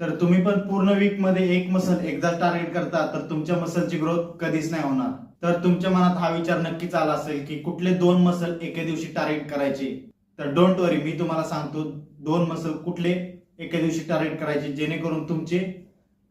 तर तुम्ही पण पूर्ण वीक मध्ये एक मसल एकदा टार्गेट करता तर तुमच्या मसलची ग्रोथ कधीच नाही होणार. तर तुमच्या मनात हा विचार नक्कीच आला असेल की कुठले 2 मसल एके दिवशी टार्गेट करायचे. तर डोंट वरी, मी तुम्हाला सांगतो 2 मसल कुठले एके दिवशी टार्गेट करायचे जेणेकरून तुमचे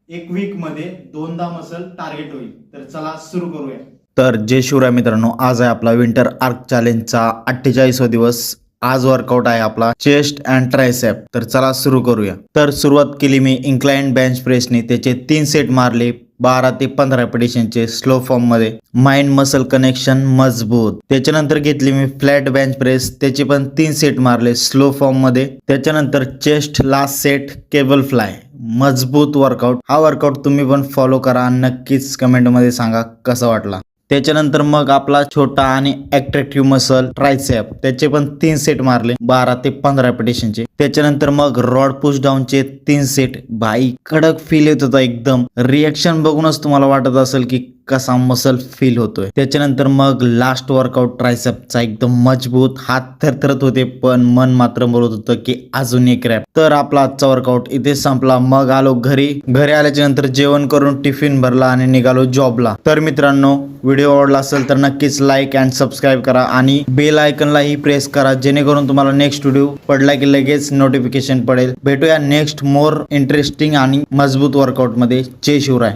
एक वीक मध्ये 2दा मसल टार्गेट होईल. तर चला सुरू करूया. तर जय शिवराय मित्रांनो, आज आहे आपला विंटर आर्क चॅलेंजचा 48वा दिवस. आज वर्कआउट आहे आपला चेस्ट अँड ट्रायसेप. तर चला सुरू करूया. तर सुरुवात केली मी इन्क्लाइंड बेंच प्रेसने. त्याचे 3 सेट मारले 12 ते 15 रेपिटेशनचे स्लो फॉर्म मध्ये. माइंड मसल कनेक्शन मजबूत. त्याच्यानंतर घेतली मी फ्लॅट बेंच प्रेस. त्याचे पण 3 सेट मारले स्लो फॉर्म मध्ये. त्याच्यानंतर chest last set cable fly. मजबूत वर्कआउट. हा वर्कआउट तुम्ही पण फॉलो करा. नक्कीच कमेंट मध्ये सांगा कसा वाटला. त्याच्यानंतर मग आपला छोटा आणि अट्रॅक्टिव्ह मसल ट्रायसेप. त्याचे पण 3 सेट मारले 12 ते 15 रेपिटेशनचे. त्याच्यानंतर मग रॉड पुश डाऊनचे 3 सेट. भाई कडक फील येत होता एकदम. रिएक्शन बघूनच तुम्हाला वाटत असेल की कसा मसल फील होतोय. त्याच्यानंतर मग लास्ट वर्कआउट ट्रायसेपचा एकदम मजबूत. हात थरथरत होते पण मन मात्र बोलत होतं की अजून एक रॅप. तर आपला आजचा वर्कआउट इथे संपला. मग आलो घरी. आल्याच्या नंतर जेवण करून टिफिन भरला आणि निघालो जॉबला. तर मित्रांनो, व्हिडिओ आवडला असेल तर नक्कीच लाईक अँड सबस्क्राईब करा आणि बेल आयकनलाही प्रेस करा जेणेकरून तुम्हाला नेक्स्ट व्हिडिओ पडला की लगेच नोटिफिकेशन पडेल. भेटूया नेक्स्ट मोर इंटरेस्टिंग आणि मजबूत वर्कआउट मध्ये. जय शिवराय.